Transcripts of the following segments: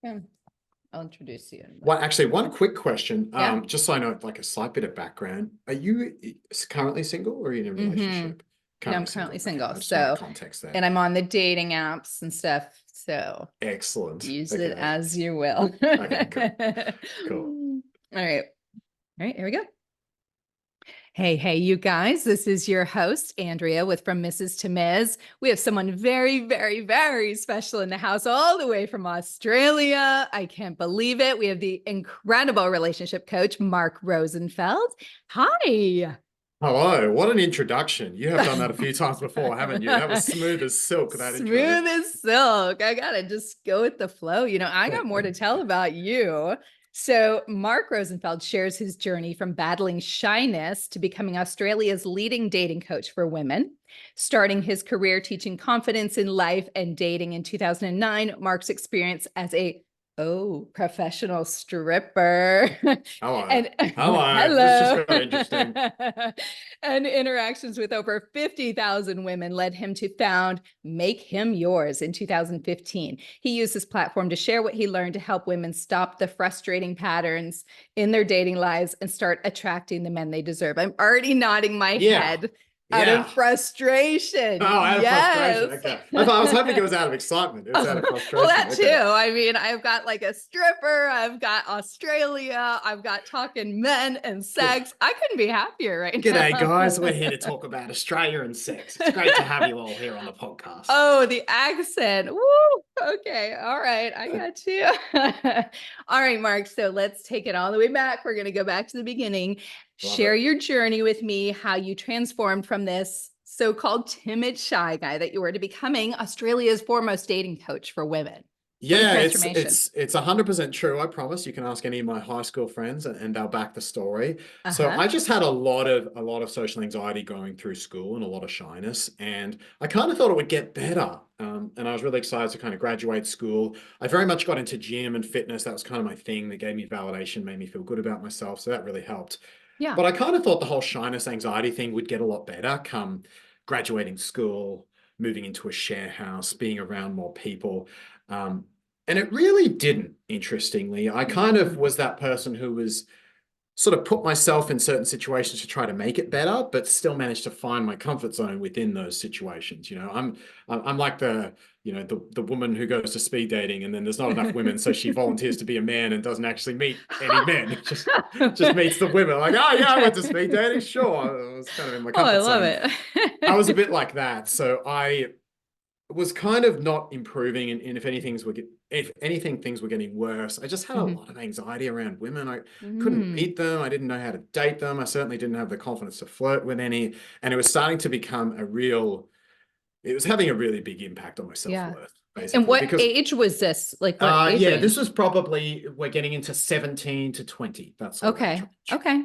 Yeah, I'll introduce you. One quick question, Yeah. just so I know like a slight bit of background. Are you currently single or are you in a Mm-hmm. relationship? No, I'm Currently currently single. Okay, single. I just want So, context there. and I'm on the dating apps and stuff. So Excellent. use it Okay. as you will. Okay, cool. Cool. All right. All right, here we go. Hey, you guys, this is your host, Andrea, with From Mrs. to Ms. We have someone very, very, very special in the house, all the way from Australia. I can't believe it. We have the incredible relationship coach, Mark Rosenfeld. Hi. Hello, what an introduction. You have done that a few times before, haven't you? That was smooth as silk, that intro. Smooth as silk. I gotta just go with the flow. I got more to tell about you. So, Mark Rosenfeld shares his journey from battling shyness to becoming Australia's leading dating coach for women. Starting his career teaching confidence in life and dating in 2009, Mark's experience as a professional stripper Hello. and Hello. This just hello got interesting. and interactions with over 50,000 women led him to found Make Him Yours in 2015. He used this platform to share what he learned to help women stop the frustrating patterns in their dating lives and start attracting the men they deserve. I'm already nodding my Yeah. head out Yeah. of frustration. Oh, out of frustration. Yes. Okay. I was hoping it was out of excitement. It was out of Well, frustration. that too. Okay. I mean, I've got like a stripper, I've got Australia, I've got talking men and Good. sex. I couldn't be happier right G'day, now. guys. We're here to talk about Australia and sex. It's great to have you all here on the podcast. Oh, the accent. Woo. Okay. All right. I got you. All right, Mark. So let's take it all the way back. We're going to go back to the beginning. Love Share it. your journey with me, how you transformed from this so-called timid, shy guy that you were to becoming Australia's foremost dating coach for women. What a Yeah, it's transformation. it's it's 100% true. I promise. You can ask any of my high school friends and they'll back the story. So Uh-huh. I just had a lot of social anxiety going through school and a lot of shyness, and I kind of thought it would get better. And I was really excited to kind of graduate school. I very much got into gym and fitness. That was kind of my thing that gave me validation, made me feel good about myself. So that really helped. Yeah. But I kind of thought the whole shyness, anxiety thing would get a lot better come graduating school, moving into a share house, being around more people. Um, and it really didn't, interestingly. I kind of Mm. was that person who was sort of put myself in certain situations to try to make it better, but still managed to find my comfort zone within those situations. I'm like the woman who goes to speed dating and then there's not enough women, so she volunteers to be a man and doesn't actually meet any men. Just meets the women like, oh yeah, I went to speed dating. Sure. I was kind of in my Oh, I comfort love zone. I was a it. bit like that. So I was kind of not improving, and if anything, things were getting worse. I just had a Mhm. lot of anxiety around women. I couldn't Mm. meet them. I didn't know how to date them. I certainly didn't have the confidence to flirt with any, and it was starting to become it was having a really big impact on my Yeah. self-worth, And basically, what because age was this? Like what age yeah, this range? was probably, we're getting into 17 to 20, that sort of age Okay. range. Okay.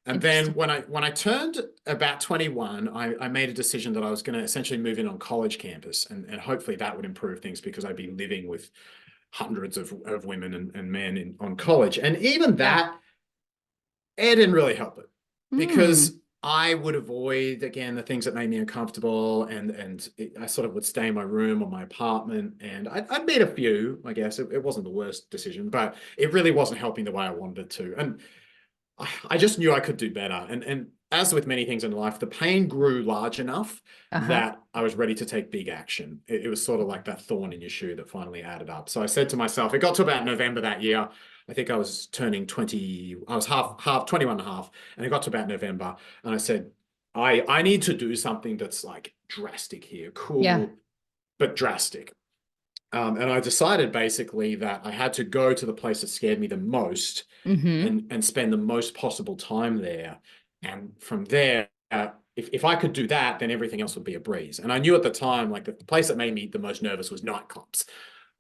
And then Interesting. when I turned about 21, I made a decision that I was going to essentially move in on college campus, and hopefully that would improve things because I'd be living with hundreds of women and men on college. And even Yeah. that, it didn't really help it Hmm. because I would avoid, again, the things that made me uncomfortable, I sort of would stay in my room or my apartment, and I'd made a few, I guess. It wasn't the worst decision, but it really wasn't helping the way I wanted it to. And I just knew I could do better. And as with many things in life, the pain grew large enough Uh-huh. that I was ready to take big action. It was sort of like that thorn in your shoe that finally added up. So I said to myself, it got to about November that year. I think I was turning 20, I was half 21 and a half, and it got to about November. And I said, I need to do something that's like drastic here, Yeah. cool, but drastic. And I decided basically that I had to go to the place that scared me the most Mm-hmm. and spend the most possible time there. And from there, if I could do that, then everything else would be a breeze. And I knew at the time, like the place that made me the most nervous was nightclubs.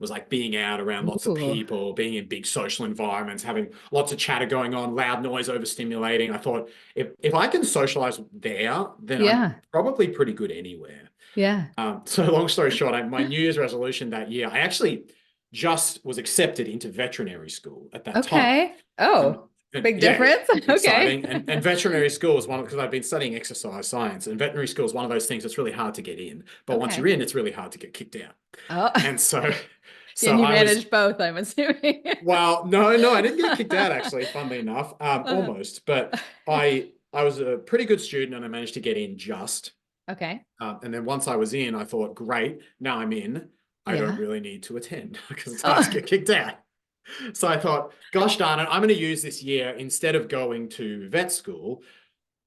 Was like being out around lots of Ooh. people, being in big social environments, having lots of chatter going on, loud noise, overstimulating. I thought if I can socialize there, then I'm Yeah. probably pretty good anywhere. Yeah. So long story short, my New Year's resolution that year, I actually just was accepted into veterinary school at that time. Okay. And, Oh, and big yeah, difference. Okay. exciting. And veterinary school is because I've been studying exercise science, and veterinary school is one of those things that's really hard to get in. But once you're Okay. in, it's really hard to get kicked out. Oh, And so So And you I was, managed both, I'm assuming. well, no, I didn't get kicked out actually, funnily enough, Uh, almost, but I was a pretty good student and I managed to get in just. okay. And then once I was in, I thought, great, now I'm in. I don't Yeah. really need to attend because it's hard to Oh, get kicked out. So I thought, gosh darn it, I'm going to use this year instead of going to vet school.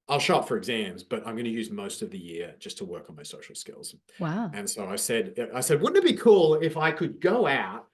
I'll show up for exams, but I'm going to use most of the year just to work on my social skills. wow. And so I said, wouldn't it be cool if I could go out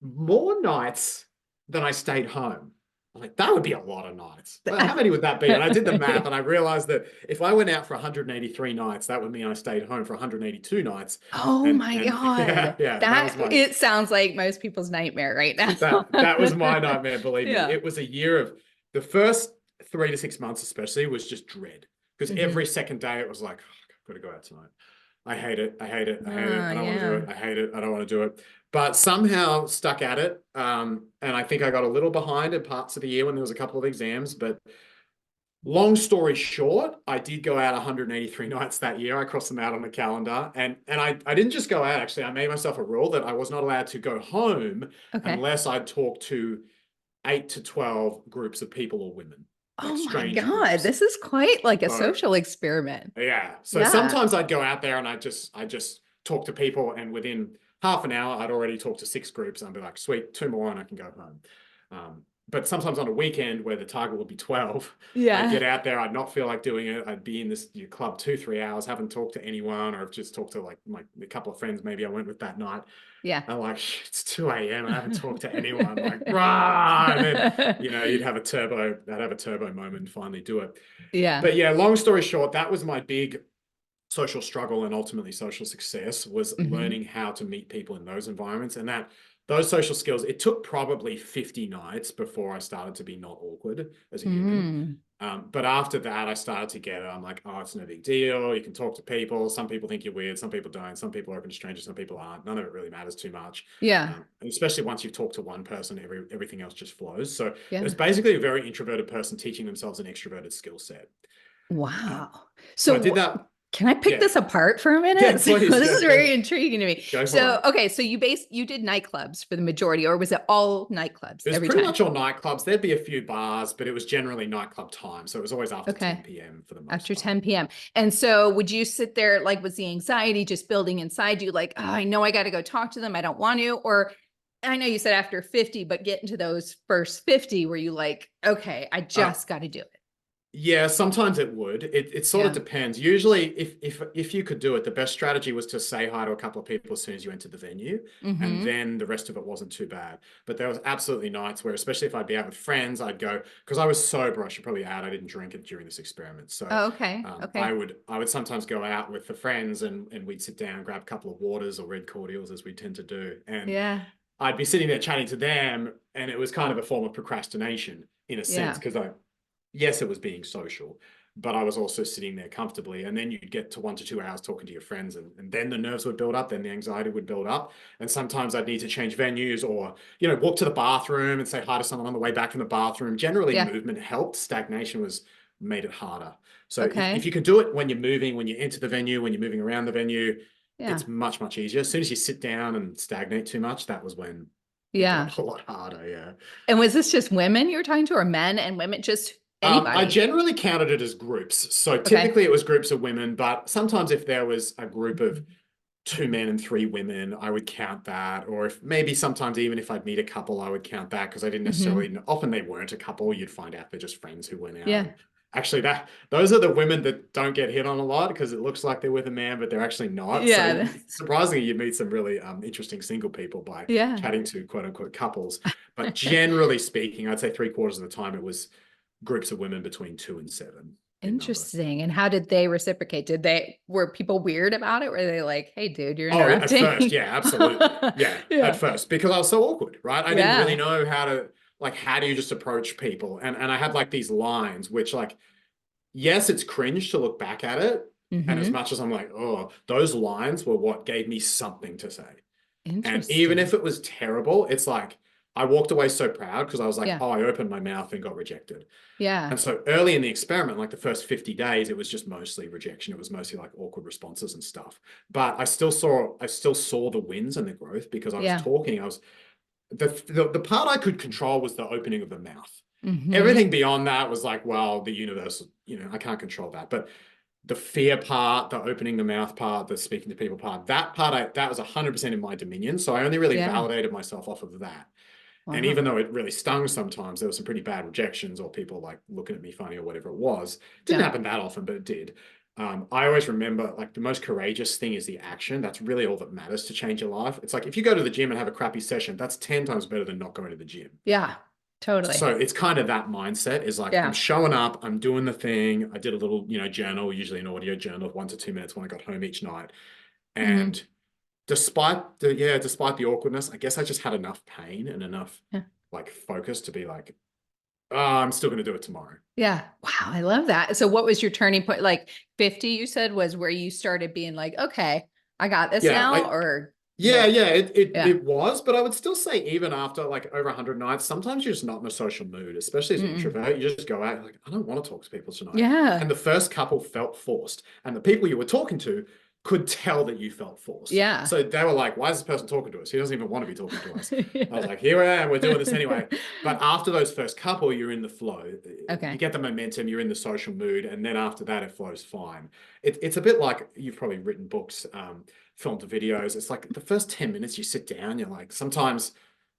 more nights than I stayed home? I'm like, that would be a lot of nights. Well, how many would that be? And I did the math and I realized that if I went out for 183 nights, that would mean I stayed home for 182 nights. Oh my And God. yeah, that was That my it sounds like most people's nightmare right now. that was my nightmare, believe me. Yeah. It was a year of the first 3 to 6 months, especially, was just dread. Because Hmm. every second day it was like, oh, I've got to go out tonight. I hate it. I hate it. I hate it. Oh, I don't want to do yeah. it. I hate it. I don't want to do it. But somehow stuck at it. And I think I got a little behind in parts of the year when there was a couple of exams. But long story short, I did go out 183 nights that year. I crossed them out on the calendar. And I didn't just go out, actually. I made myself a rule that I was not allowed to go home Okay. unless I'd talked to 8 to 12 groups of people or women, Oh like my strange God. groups. This is quite like a So social experiment. yeah. So Yeah. sometimes I'd go out there and I just talk to people, and within half an hour, I'd already talked to 6 groups. And I'd be like, sweet, 2 more and I can go home. But sometimes on a weekend where the target would be 12, I'd Yeah. get out there, I'd not feel like doing it. I'd be in this club 2, 3 hours, haven't talked to anyone, or I've just talked to like a couple of friends maybe I went with that night. Yeah. I'm like, it's 2 a.m. I haven't talked to anyone. Like, rah! And then, I'd have a turbo moment and finally do it. Yeah. But yeah, long story short, that was my big social struggle and ultimately social success, was Hmm. learning how to meet people in those environments. And that those social skills, it took probably 50 nights before I started to be not awkward as a human. Mm. But after that, I started to get it. I'm like, oh, it's no big deal. You can talk to people. Some people think you're weird. Some people don't. Some people are open to strangers. Some people aren't. None of it really matters too much. Yeah. And especially once you've talked to one person, everything else just flows. So it was Yeah. basically a very introverted person teaching themselves an extroverted skill set. Wow. So I So did that. can I pick Yeah. this apart for a Yeah, minute? So please this go, is very intriguing to me. go for So, it. okay, so you did nightclubs for the majority, or was it all nightclubs It was every pretty time? much all nightclubs. There'd be a few bars, but it was generally nightclub time. So it was always after Okay. 10 p.m. for the most After part. 10 p.m. And so would you sit there, like, was the anxiety just building inside you, like, oh, I know I got to go talk to them, I don't want to? Or I know you said after 50, but get into those first 50 where you like, okay, I Uh, just got to do it. Yeah, sometimes it would. It sort of Yeah. depends. Usually, if you could do it, the best strategy was to say hi to a couple of people as soon as you entered the venue, and Mm-hmm. then the rest of it wasn't too bad. But there was absolutely nights where, especially if I'd be out with friends, I'd go, because I was sober. I should probably add, I didn't drink it during this experiment, so Oh, okay. I Okay. would sometimes go out with the friends, and we'd sit down, grab a couple of waters or red cordials as we tend to do, and Yeah. I'd be sitting there chatting to them, and it was kind of a form of procrastination in a sense, Yeah. because yes, it was being social, but I was also sitting there comfortably. And then you'd get to 1 to 2 hours talking to your friends, and then the nerves would build up, then the anxiety would build up. And sometimes I'd need to change venues, or, walk to the bathroom and say hi to someone on the way back from the bathroom. Generally, Yeah. movement helped. Stagnation made it harder. So if Okay. you can do it when you're moving, when you enter the venue, when you're moving around the venue, Yeah. it's much, much easier. As soon as you sit down and stagnate too much, that was when it Yeah. got a lot harder. Yeah. And was this just women you were talking to, or men and women, just I anybody? generally counted it as groups. So Okay. typically it was groups of women, but sometimes if there was a group of 2 men and 3 women, I would count that. Or if maybe sometimes even if I'd meet a couple, I would count that, because I didn't Hmm. necessarily, often they weren't a couple. You'd find out they're just friends who went out. Yeah. And actually those are the women that don't get hit on a lot, because it looks like they're with a man, but they're actually not. So Yeah. surprisingly, you meet some really interesting single people by Yeah. chatting to quote unquote couples. But generally speaking, I'd say 3/4 of the time it was groups of women between 2 and 7 in number. Interesting. And how did they reciprocate? Were people weird about it? Were they like, hey, dude, you're Oh, at first, interrupting? yeah, absolutely. Yeah, at Yeah. first, because I was so awkward, right? I didn't really Yeah. know how do you just approach people? And I had like these lines, which, like, yes, it's cringe to look back at it. And as Hmm. much as I'm like, oh, those lines were what gave me something to say. And even Interesting. if it was terrible, it's like I walked away so proud because I was like, Yeah. oh, I opened my mouth and got rejected. Yeah. And so early in the experiment, like the first 50 days, it was just mostly rejection. It was mostly like awkward responses and stuff. But I still saw the wins and the growth because I was Yeah. talking. I was the part I could control was the opening of the mouth. Hmm. Everything beyond that was like, well, the universe, I can't control that. But the fear part, the opening the mouth part, the speaking to people part, that was 100% in my dominion. So I only really Yeah. validated myself off of that. And even Wow. though it really stung sometimes, there were some pretty bad rejections or people like looking at me funny or whatever it was. Didn't Yeah. happen that often, but it did. I always remember like the most courageous thing is the action. That's really all that matters to change your life. It's like if you go to the gym and have a crappy session, that's 10 times better than not going to the gym. Yeah. So Totally. it's kind of that mindset is like, I'm Yeah. showing up, I'm doing the thing. I did a little, journal, usually an audio journal of 1 to 2 minutes when I got home each night. Hmm. And despite the awkwardness, I guess I just had enough pain and enough Yeah. like focus to be like, oh, I'm still going to do it tomorrow. Yeah. Wow. I love that. So what was your turning point? Like 50, you said, was where you started being like, okay, I got this Yeah, now, I or yeah, more? yeah, it Yeah. it was, but I would still say even after like over 100 nights, sometimes you're just not in a social mood, especially as an Mm-mm. introvert. You just go out like, I don't want to talk to people tonight. Yeah. And the first couple felt forced, and the people you were talking to could tell that you felt forced. Yeah. So they were like, why is this person talking to us? He doesn't even want to be talking to us. I was Yeah. like, here I am, we're doing this anyway. But after those first couple, you're in the flow. You Okay. get the momentum, you're in the social mood, and then after that, it flows fine. It's a bit like you've probably written books, filmed videos. It's like the first 10 minutes you sit down, you're like, sometimes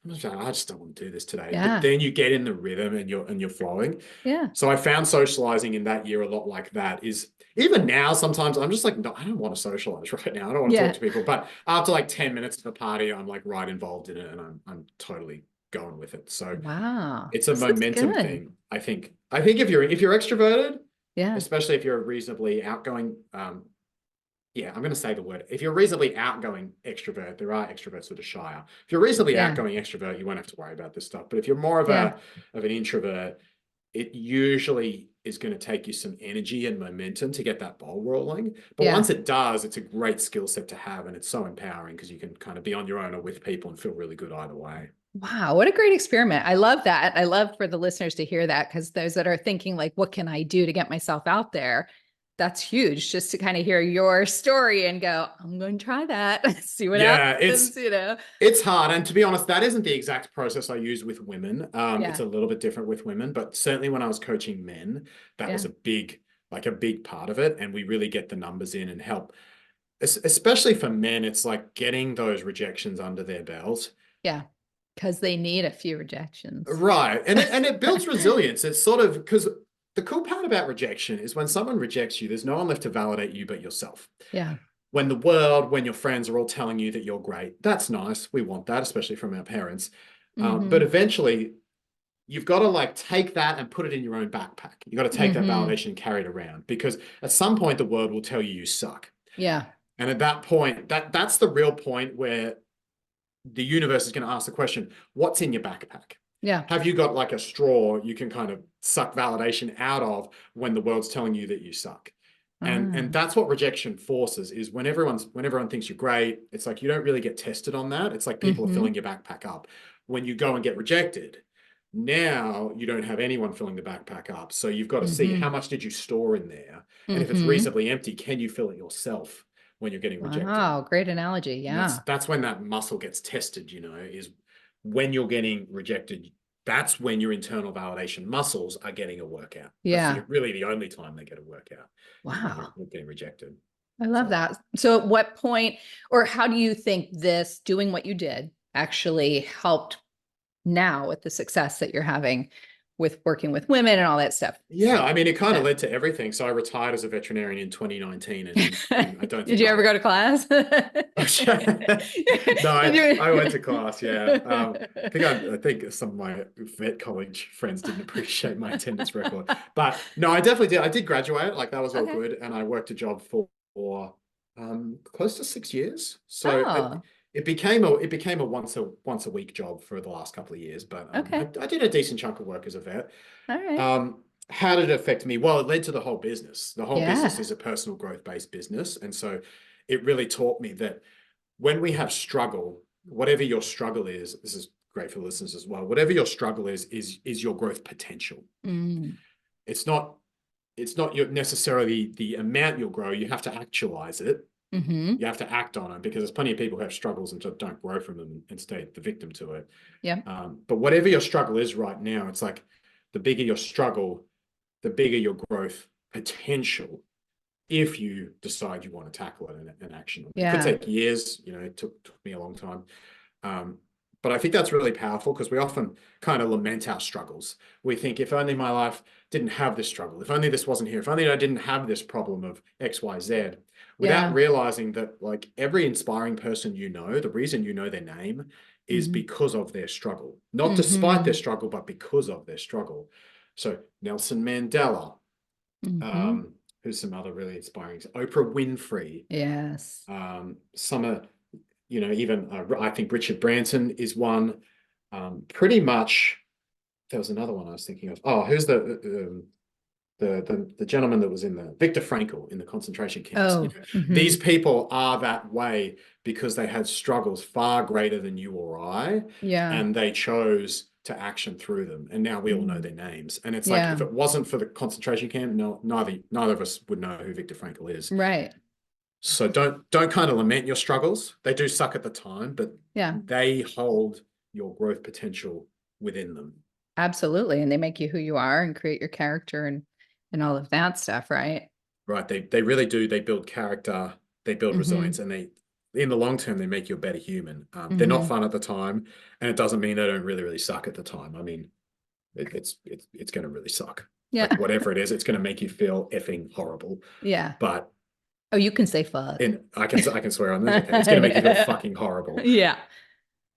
I just don't want to do this today. But Yeah. then you get in the rhythm and you're flowing. Yeah. So I found socializing in that year a lot like that is even now, sometimes I'm just like, no, I don't want to socialize right now. I don't want to talk Yeah. to people. But after like 10 minutes of the party, I'm like right involved in it and I'm totally going with it. So Wow. it's a This is momentum good. thing. I think if you're extroverted, Yeah. especially if you're reasonably outgoing, yeah, I'm going to say the word. If you're reasonably outgoing extrovert, there are extroverts that are shyer. If you're reasonably Yeah. outgoing extrovert, you won't have to worry about this stuff. But if you're more of Yeah. an introvert, it usually is going to take you some energy and momentum to get that ball rolling. But Yeah. once it does, it's a great skill set to have, and it's so empowering because you can kind of be on your own or with people and feel really good either way. Wow, what a great experiment. I love that. I love for the listeners to hear that because those that are thinking like, what can I do to get myself out there? That's huge just to kind of hear your story and go, I'm going to try that, see what Yeah, happens, you know? it's hard. And to be honest, that isn't the exact process I use with women. It's Yeah. a little bit different with women, but certainly when I was coaching men, that was Yeah. a big part of it. And we really get the numbers in and help, especially for men, it's like getting those rejections under their belt. Yeah. Because they need a few rejections. Right. And it builds resilience. It's sort of because the cool part about rejection is when someone rejects you, there's no one left to validate you but yourself. Yeah. When your friends are all telling you that you're great, that's nice. We want that, especially from our parents. But Mm-hmm. eventually, you've got to like take that and put it in your own backpack. You've got to take that Mm-hmm. validation and carry it around because at some point the world will tell you you suck. Yeah. And at that point, that's the real point where the universe is going to ask the question, what's in your backpack? Yeah. Have you got like a straw you can kind of suck validation out of when the world's telling you that you suck? And Ah. that's what rejection forces is when everyone thinks you're great, it's like you don't really get tested on that. It's like people are Mm-hmm. filling your backpack up. When you go and get rejected, now you don't have anyone filling the backpack up. So you've got to see how Mm-hmm. much did you store in there? And if it's Mm-hmm. reasonably empty, can you fill it yourself when you're getting rejected? Wow. Great analogy. And that's Yeah. that's when that muscle gets tested, is when you're getting rejected. That's when your internal validation muscles are getting a workout. That's Yeah. really the only time they get a workout is when Wow. you're getting rejected. I love So that. So, at what point, or how do you think this doing what you did actually helped now with the success that you're having with working with women and all that stuff? yeah, I mean, it kind of Yeah. led to everything. So I retired as a veterinarian in 2019, and I don't Did think you ever I'll. go to class? No, Did I went to class. Yeah, you- I think some of my vet college friends didn't appreciate my attendance record, but no, I definitely did. I did graduate. Like that was all Okay. good, and I worked a job for close to 6 years. So Oh, it became a once a week job for the last couple of years. But okay. I did a decent chunk of work as a vet. All right. How did it affect me? Well, it led to the whole business. The whole business Yeah. is a personal growth based business. And so it really taught me that when we have struggle, whatever your struggle is, this is great for the listeners as well. Whatever your struggle is your growth potential. Mm. It's not necessarily the amount you'll grow. You have to actualize it. Mm-hmm. You have to act on it, because there's plenty of people who have struggles and just don't grow from them and stay the victim to it. Yeah. But whatever your struggle is right now, it's like the bigger your struggle, the bigger your growth potential, if you decide you want to tackle it and action on it. It could Yeah. take years, it took me a long time. But I think that's really powerful, because we often kind of lament our struggles. We think, if only my life didn't have this struggle, if only this wasn't here, if only I didn't have this problem of X, Y, Z, without Yeah. realizing that, like, every inspiring person the reason you know their name is Mm-hmm. because of their struggle, not despite their Mm-hmm. struggle, but because of their struggle. So Nelson Mandela, Mm-hmm. who's some other really inspiring, Oprah Winfrey, Yes. some are, even I think Richard Branson is one. Pretty much, there was another one I was thinking of. Oh, who's the gentleman that was in the Viktor Frankl in the concentration camps? Oh. These Mm-hmm. people are that way because they had struggles far greater than you or I, Yeah. and they chose to action through them. And now we all know Mm. their names. And it's like, Yeah. if it wasn't for the concentration camp, no, neither of us would know who Viktor Frankl is. Right. So don't kind of lament your struggles. They do suck at the time, but Yeah. they hold your growth potential within them. Absolutely. And they make you who you are and create your character and all of that stuff, right? Right. They really do. They build character, they build Mm-hmm. resilience, and in the long term, they make you a better human. They're not Mm-hmm. fun at the time, and it doesn't mean they don't really suck at the time. I mean, it's going to really suck. Yeah. Like, whatever it is, it's going to make you feel effing horrible. Yeah. But Oh, you can say fuck. I can swear on this. Okay, it's going to make you feel fucking horrible. Yeah.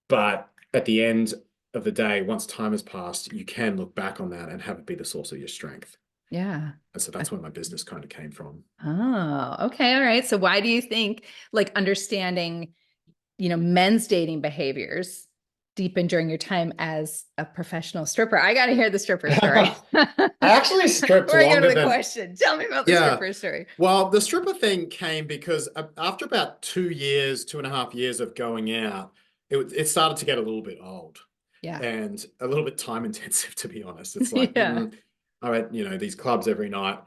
But at the end of the day, once time has passed, you can look back on that and have it be the source of your strength. Yeah. And so that's where my business kind of came from. Oh, okay. All right. So why do you think, like, understanding, men's dating behaviors deepened during your time as a professional stripper? I got to hear the stripper story. I actually stripped Before I go to longer the than question, tell me about the Yeah. stripper story. Well, the stripper thing came because after about 2.5 years of going out, it started to get a little bit old Yeah. and a little bit time intensive, to be honest. It's like, Yeah. I went, these clubs every night.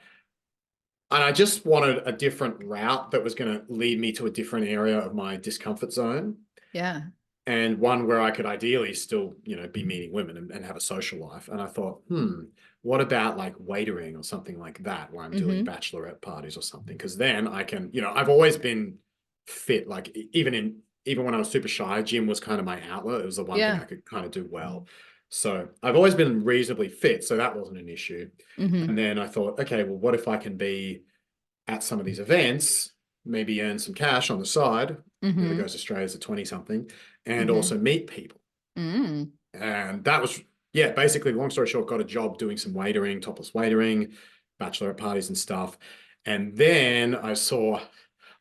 And I just wanted a different route that was going to lead me to a different area of my discomfort zone, Yeah. and one where I could ideally still, be meeting women and have a social life. And I thought, what about like waitering or something like that, where I'm doing Mm-hmm. bachelorette parties or something? Because then I can, I've always been fit. Like, even when I was super shy, gym was kind of my outlet. It was the one thing Yeah. I could kind of do well. So I've always been reasonably fit, so that wasn't an issue. Mm-hmm. And then I thought, okay, well, what if I can be at some of these events, maybe earn some cash on the side, Mm-hmm. goes to Australia as a 20-something, and Mm-hmm. also meet people. Mm. And that was, basically, long story short, got a job doing some waitering, topless waitering, bachelorette parties and stuff. And then I saw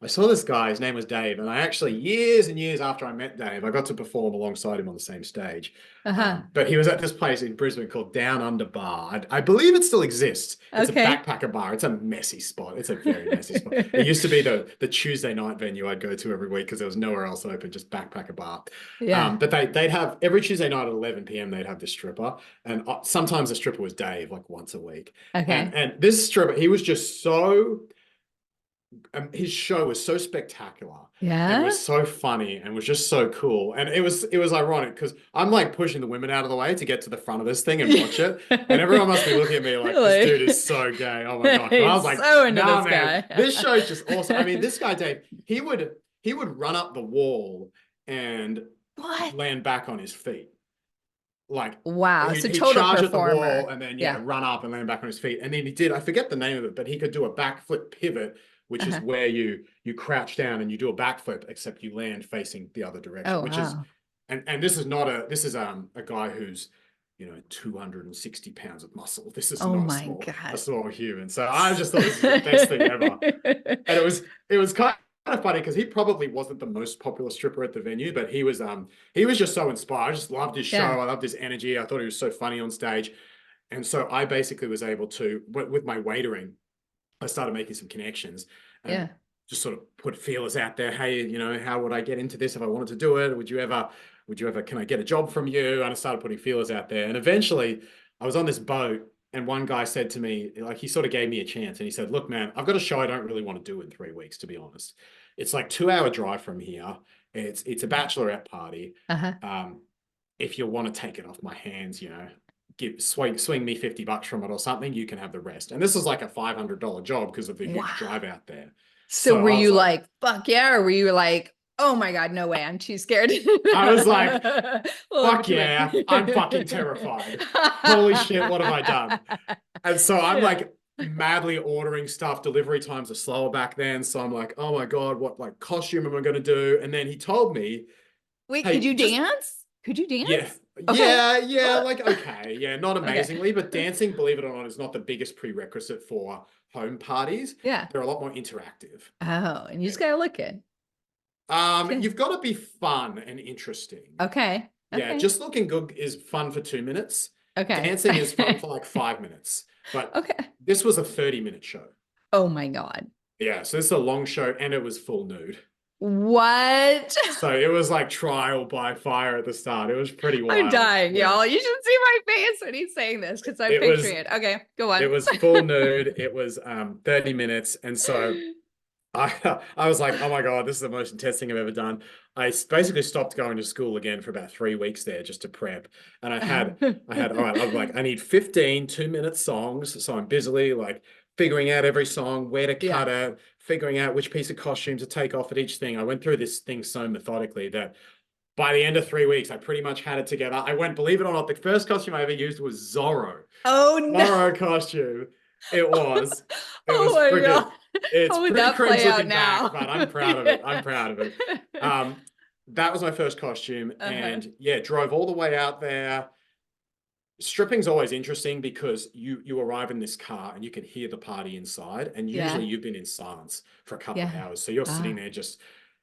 this guy, his name was Dave. And I actually, years and years after I met Dave, I got to perform alongside him on the same stage. Uh-huh. But he was at this place in Brisbane called Down Under Bar. I believe it still exists. It's a Okay. backpacker bar. It's a messy spot. It's a very messy spot. It used to be the Tuesday night venue I'd go to every week because there was nowhere else open, just backpacker bar. Yeah. But they'd have every Tuesday night at 11 p.m. they'd have this stripper, and sometimes the stripper was Dave, like once a week. Okay. And this stripper, he was just so. His show was so spectacular and Yeah. was so funny and was just so cool. And it was ironic because I'm like pushing the women out of the way to get to the front of this thing and watch it. And everyone must be looking at me like, this dude is so gay. Oh my gosh. But I was like, so into nah, this man, guy. this show is just awesome. I mean, this guy, Dave, he would run up the wall and What? land back on his feet. Like, Wow. So he'd total charge performer. at the wall and then run up and land back on his feet. And then he did, I forget the name of it, but he could do a backflip pivot, which is where you crouch down and you do a backflip, except you land facing the other direction. Oh, which wow. is, and this is not a guy who's 260 pounds of muscle. This is not a small human. So I just thought this is the best thing ever. And it was kind of funny because he probably wasn't the most popular stripper at the venue, but he was just so inspired. I just loved his show. Yeah. I loved his energy. I thought he was so funny on stage. And so I basically was able to, with my waitering, I started making some connections and just sort of put feelers out there. Hey, how would I get into this if I wanted to do it? Would you ever can I get a job from you? And I started putting feelers out there. And eventually I was on this boat and one guy said to me, like, he sort of gave me a chance and he said, look, man, I've got a show I don't really want to do in 3 weeks, to be honest. It's like 2 hour drive from here. It's a bachelorette party. Uh-huh. If you want to take it off my hands, swing me $50 from it or something, you can have the rest. And this is like a $500 job because of the Wow. huge drive out there. So So were I was you like, like, fuck yeah? Or were you like, oh my God, no way, I'm too scared? I was like, Well, fuck yeah, I'm fucking terrified. Holy shit, what have I done? And so I'm Yeah. like madly ordering stuff. Delivery times are slower back then. So I'm like, oh my God, what like costume am I going to do? And then he told me, Wait, could hey, you just, dance? Could you yeah, dance? Okay. yeah, like, okay, yeah, not Okay. amazingly, but dancing, believe it or not, is not the biggest prerequisite for home parties. Yeah. They're a lot more interactive. Oh, and you just gotta look good. Okay. You've got to be fun and interesting. Okay. Yeah, Okay. just looking good is fun for 2 minutes. Okay. Dancing is fun for like 5 minutes. But Okay. this was a 30-minute show. Oh my God. Yeah, so this is a long show and it was full nude. What? So it was like trial by fire at the start. It was pretty I'm wild. dying, Yeah. y'all. You should see my face when he's saying this because I'm It was picturing it. Okay, go it on. was full nude. It was 30 minutes. And so I was like, oh my God, this is the most intense thing I've ever done. Basically stopped going to school again for about 3 weeks there just to prep. And all right, I'm like, I need 15 2-minute songs. So I'm busily like figuring out every song, where to Yeah. cut it, figuring out which piece of costume to take off at each thing. I went through this thing so methodically that by the end of 3 weeks, I pretty much had it together. I went, believe it or not, the first costume I ever used was Zorro. Oh no. Zorro costume. It was. It Oh was my freaking, God. it's How would pretty that cringe play out looking back, now? but I'm proud of it. I'm proud of it. That was my first costume. Uh-huh. And yeah, drove all the way out there. Stripping's always interesting because you arrive in this car and you can hear the party inside. And usually Yeah. you've been in silence for a couple of Yeah. hours. So you're sitting Ah. there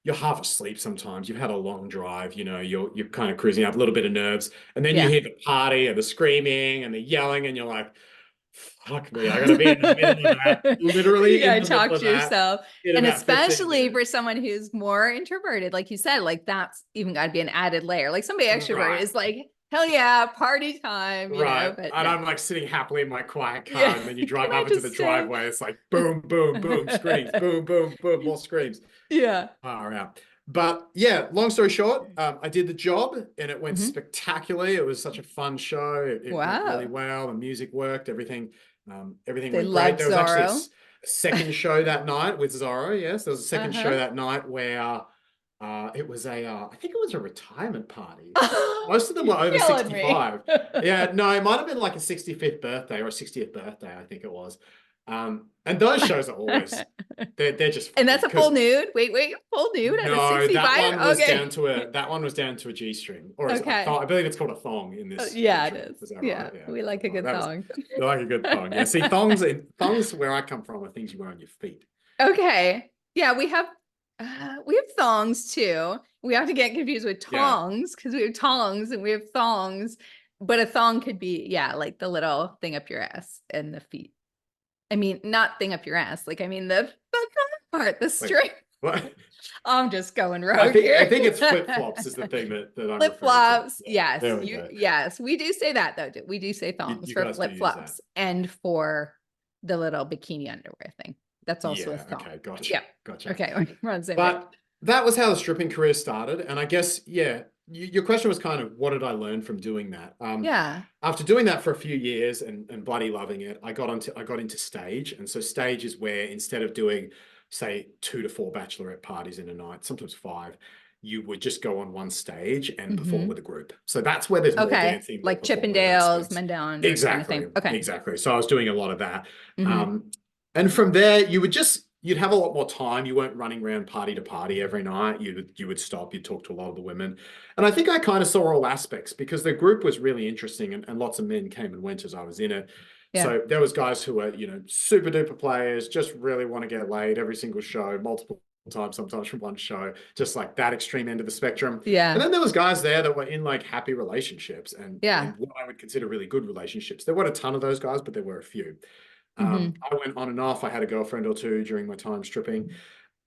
you're half asleep sometimes. You've had a long drive, you're kind of cruising up, a little bit of nerves. And then you Yeah. hear the party and the screaming and the yelling, and you're like, fuck me, I gotta be in the middle of that, You literally in gotta the middle talk of to that yourself. in And about 15 especially for minutes. someone who's more introverted, like you said, like that's even got to be an added layer. Like somebody extrovert Right. is like, hell yeah, party time, Right. but And no. I'm like sitting happily in my quiet car, Yeah. and then you Can drive I up into the just stay? driveway. It's like boom, boom, boom, screams, boom, boom, boom, more screams. Yeah. Far out. But yeah, long story short, I did the job and it went Mhm. spectacularly. It was such a fun show. It went really Wow. well. The music worked. Everything They went great. love There was actually Zorro. a second show that night with Zorro. Yes, there was a second show Uh-huh. that night where it was I think it was a retirement party. Most of them You're were over killing me. 65. Yeah, no, it might have been like a 65th birthday or a 60th birthday, I think it was. And those shows are always they're just And funny that's a full because nude. Wait, full nude at a no, 65? Okay. that one was down to a G string, or a Okay. thong. I believe it's called a thong in this Yeah, it country. is. Is that Yeah, right? Yeah, we it's a like a thong. good That was thong. you like a good thong. Yeah. See, thongs where I come from are things you wear on your feet. Okay. Yeah, we have thongs too. We have to get confused with Yeah. tongs because we have tongs and we have thongs. But a thong could be, yeah, like the little thing up your ass and the feet. I mean, not thing up your ass. Like, I mean, the part, the Wait, string. what? I'm just going I rogue think here. I think it's flip flops is the thing that I'm Flip referring to. flops. Yeah. Yes. There we go. Yes. We do say that though. We do say You, thongs you for guys do flip use that. flops and for the little bikini underwear thing. That's also a Yeah. thong. Okay. Gotcha. Yeah. Gotcha. Okay. We're on the same page. But that was how the stripping career started. And I guess, yeah, your question was kind of what did I learn from doing that? Yeah. After doing that for a few years and bloody loving it, I got into stage. And so stage is where instead of doing, say, 2 to 4 bachelorette parties in a night, sometimes 5, you would just go on one stage and perform with a group. So that's where there's more Okay. dancing, more Like performative Chippendales, aspects. Men Down Under kind of Exactly. thing. Okay. Exactly. So I was doing a lot of that. Hmm. And from there, you'd have a lot more time. You weren't running around party to party every night. You would stop, you'd talk to a lot of the women. And I think I kind of saw all aspects because the group was really interesting and lots of men came and went as I was in it. Yeah. So there was guys who were, super duper players, just really want to get laid every single show, multiple times, sometimes from one show, just like that extreme end of the spectrum. And Yeah. then there was guys there that were in like happy relationships and Yeah. in what I would consider really good relationships. There weren't a ton of those guys, but there were a few. Hmm. I went on and off. I had a girlfriend or two during my time stripping.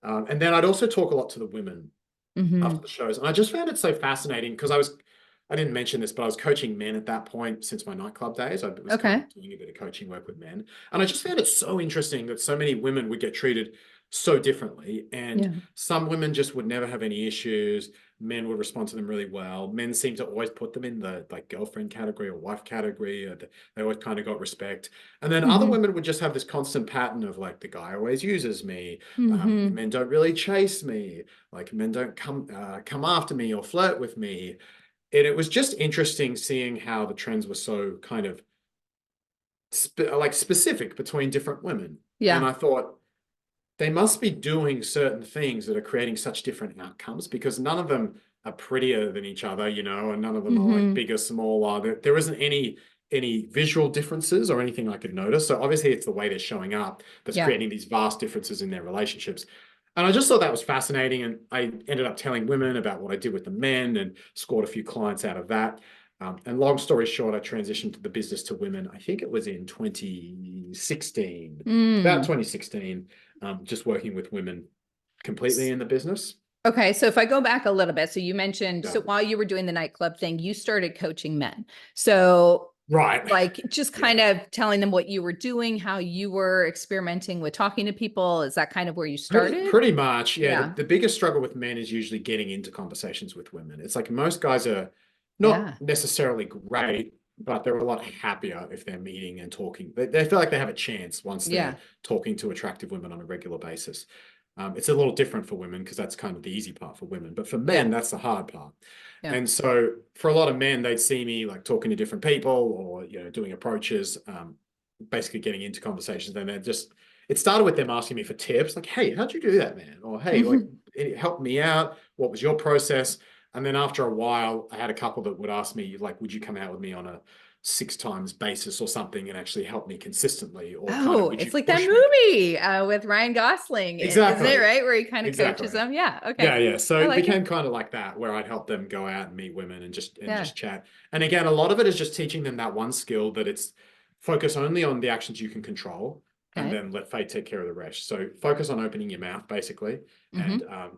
And then I'd also talk a lot to the women. Mm-hmm. after the shows. And I just found it so fascinating because I didn't mention this, but I was coaching men at that point since my nightclub days. I was kind Okay. of doing a bit of coaching work with men. And I just found it so interesting that so many women would get treated so differently. And Yeah. some women just would never have any issues. Men would respond to them really well. Men seem to always put them in the like girlfriend category or wife category. Or they always kind of got respect. And then other Mm-hmm. women would just have this constant pattern of like, the guy always uses me. Mm-hmm. Men don't really chase me. Like men don't come after me or flirt with me. And it was just interesting seeing how the trends were so kind of like specific between different women. And Yeah. I thought they must be doing certain things that are creating such different outcomes because none of them are prettier than each other, and none of them are like Mm-hmm. bigger, smaller. There isn't any visual differences or anything I could notice. So obviously it's the way they're showing up that's Yeah. creating these vast differences in their relationships. And I just thought that was fascinating. And I ended up telling women about what I did with the men and scored a few clients out of that. And long story short, I transitioned to the business to women. I think it was in 2016, about Mm. 2016, just working with women completely in the business. Okay, so if I go back a little bit, so you mentioned, Yeah. so while you were doing the nightclub thing, you started coaching men. So Right. like just kind Yeah. of telling them what you were doing, how you were experimenting with talking to people. Is that kind of where you Pretty, started? pretty much. Yeah. Yeah. The biggest struggle with men is usually getting into conversations with women. It's like most guys are Yeah. not necessarily great, but they're a lot happier if they're meeting and talking. They feel like they have a chance once they're Yeah. talking to attractive women on a regular basis. It's a little different for women because that's kind of the easy part for women, but for men, Yeah. that's the hard part. Yeah. And so for a lot of men, they'd see me like talking to different people or, doing approaches, basically getting into conversations. And they're just, it started with them asking me for tips, like, "Hey, how'd you do that, man?" Or, "Hey, like, it helped me out. What was your process?" And then after a while, I had a couple that would ask me, like, "Would you come out with me on a 6 times basis or something and actually help me consistently?" Or kind of, Oh, "Would you it's like that push me?" movie with Ryan Gosling, isn't it? Exactly. Right, where he kind of coaches Exactly. them. Yeah. Okay. Yeah, yeah. So I it like it. became kind of like that, where I'd help them go out and meet women and just Yeah. chat. And again, a lot of it is just teaching them that one skill that it's focus only on the actions you can control, and Okay. then let fate take care of the rest. So focus on opening your mouth, basically, and Mm-hmm.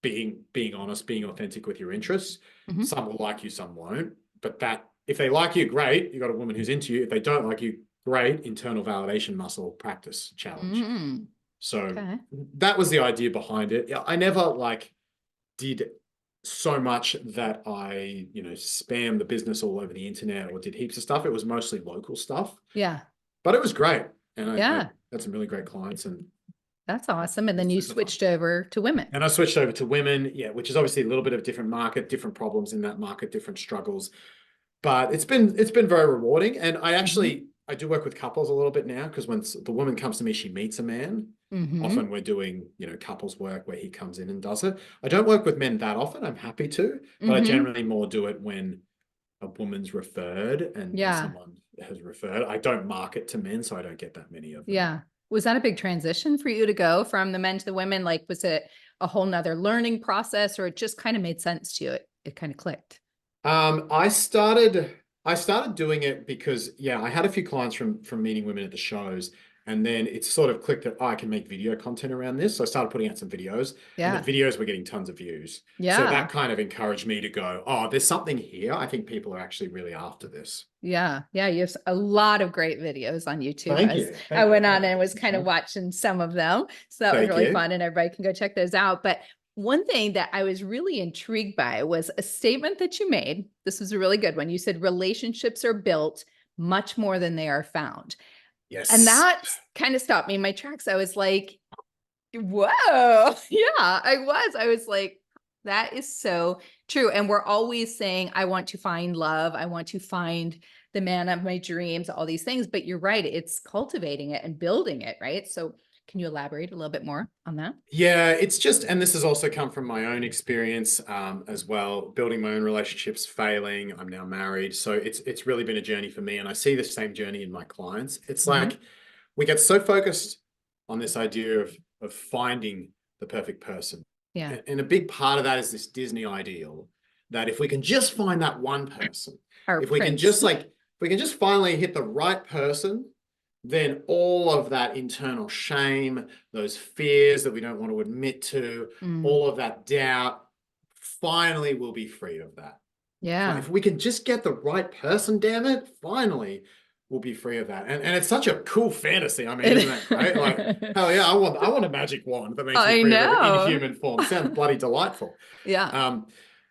being honest, being authentic with your interests. Mm-hmm. Some will like you, some won't. But that if they like you, great. You got a woman who's into you. If they don't like you, great. Internal validation muscle practice challenge. Mm-hmm. So Okay. that was the idea behind it. Yeah, I never like did so much that I, spam the business all over the internet or did heaps of stuff. It was mostly local stuff, Yeah. but it was great. And I Yeah. had some really great clients and That's awesome. And then it's you super fun. switched over to women. And I switched over to women, yeah, which is obviously a little bit of a different market, different problems in that market, different struggles. But it's been very rewarding. And Mm-hmm. I do work with couples a little bit now because when the woman comes to me, she meets a man. Mm-hmm. Often we're doing, couples work where he comes in and does it. I don't work with men that often. I'm happy to, but I Mm-hmm. generally more do it when a woman's referred and Yeah. someone has referred. I don't market to men, so I don't get that many of them. Yeah. Was that a big transition for you to go from the men to the women? Like, was it a whole nother learning process or it just kind of made sense to you? It kind of clicked. I started doing it because yeah, I had a few clients from meeting women at the shows, and then it sort of clicked that I can make video content around this. So I started putting out some videos, and the Yeah. videos were getting tons of views. So Yeah. that kind of encouraged me to go, oh, there's something here. I think people are actually really after this. Yeah. Yeah. You have a lot of great videos on YouTube. Thank you. I Thank you. went on and was Thanks, kind of Sean. watching some of them. So that was Thank really you. fun and everybody can go check those out. But one thing that I was really intrigued by was a statement that you made. This was a really good one. You said relationships are built much more than they are found. And Yes. that kind of stopped me in my tracks. I was like, whoa. Yeah, I was like, that is so true. And we're always saying, I want to find love. I want to find the man of my dreams, all these things. But you're right. It's cultivating it and building it, right? So can you elaborate a little bit more on that? Yeah, it's just, and this has also come from my own experience as well, building my own relationships, failing. I'm now married, so it's really been a journey for me, and I see the same journey in my clients. It's Mm-hmm. like we get so focused on this idea of finding the perfect person, Yeah. and a big part of that is this Disney ideal that if we can just find that one person, Our if we can prince. just like, if we can just finally hit the right person, then all of that internal shame, those fears that we don't want to admit to, Mm, all of that doubt finally we'll be free of that. Yeah. If we can just get the right person, damn it, finally we'll be free of that. And it's such a cool fantasy. I mean, isn't that great? Like, hell yeah, I want a magic wand that makes me I free of every know. inhuman form. Sounds bloody delightful. Yeah.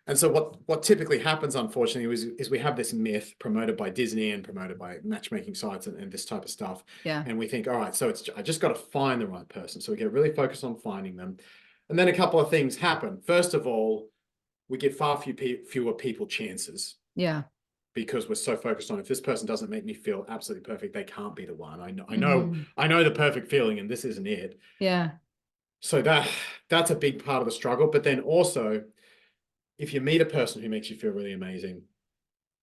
And so what typically happens, unfortunately, is we have this myth promoted by Disney and promoted by matchmaking sites and this type of stuff. Yeah. And we think, all right, so I just got to find the right person. So we get really focused on finding them. And then a couple of things happen. First of all, we give fewer people chances Yeah. because we're so focused on, if this person doesn't make me feel absolutely perfect, they can't be the one. Mhm. I know the perfect feeling, and this isn't it. Yeah. So that's a big part of the struggle. But then also, if you meet a person who makes you feel really amazing,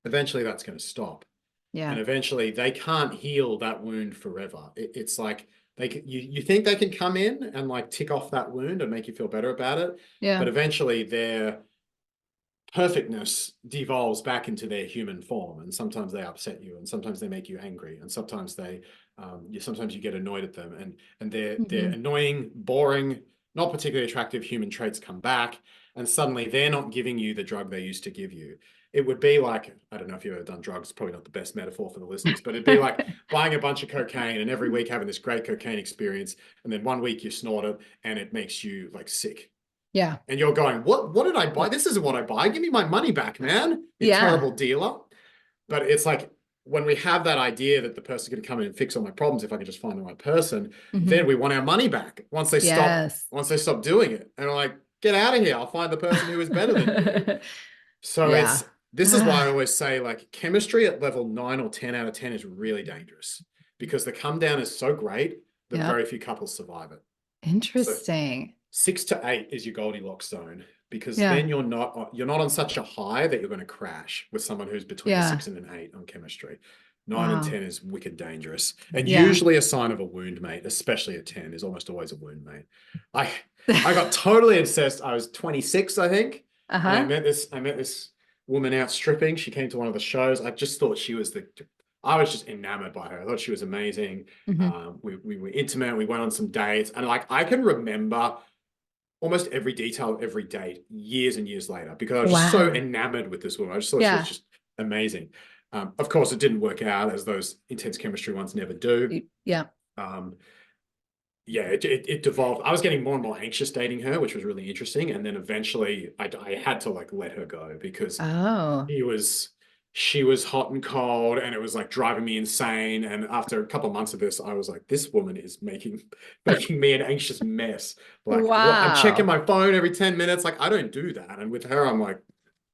eventually that's going to stop. And Yeah. eventually they can't heal that wound forever. It's like you think they can come in and like tick off that wound and make you feel better about it, but Yeah. eventually their perfectness devolves back into their human form, and sometimes they upset you, and sometimes they make you angry, and sometimes sometimes you get annoyed at them, and their Mhm. annoying, boring, not particularly attractive human traits come back, and suddenly they're not giving you the drug they used to give you. It would be like, I don't know if you've ever done drugs, probably not the best metaphor for the listeners, but it'd be like buying a bunch of cocaine and every week having this great cocaine experience, and then one week you snort it and it makes you like sick. Yeah. And you're going, what did I buy? This isn't what I buy. Give me my money back, man, you Yeah. terrible dealer. But it's like, when we have that idea that the person's going to come in and fix all my problems, if I can just find the right person, then Mhm. we want our money back Yes. once they stop doing it. And we're like, get out of here. I'll find the person who is better than you. So Yeah. this is why I always say, like, chemistry at level 9 or 10 out of 10 is really dangerous, because the come down is so great that Yep. very few couples survive it. So Interesting. 6 to 8 is your Goldilocks zone, because Yeah. then you're not on such a high that you're going to crash with someone who's between a Yeah. 6 and an 8 on chemistry. 9 and 10 Wow. is wicked dangerous, and Yeah. usually a sign of a wound mate, especially a 10 is almost always a wound mate. I I got totally obsessed. I was 26, I think, and Uh-huh. I met this woman out stripping. She came to one of the shows. I just thought I was just enamored by her. I thought she was amazing. Mhm. We were intimate. We went on some dates, and like I can remember almost every detail of every date years and years later, because I was just so Wow. enamored with this woman. I just thought she was Yeah. just amazing. Of course, it didn't work out, as those intense chemistry ones never do. Yeah. Um, yeah, it devolved. I was getting more and more anxious dating her, which was really interesting. And then eventually I had to like let her go, because Oh. she was she was hot and cold, and it was like driving me insane. And after a couple of months of this, I was like, this woman is making me an anxious mess. Like, what? I'm checking Wow. my phone every 10 minutes. Like, I don't do that. And with her, I'm like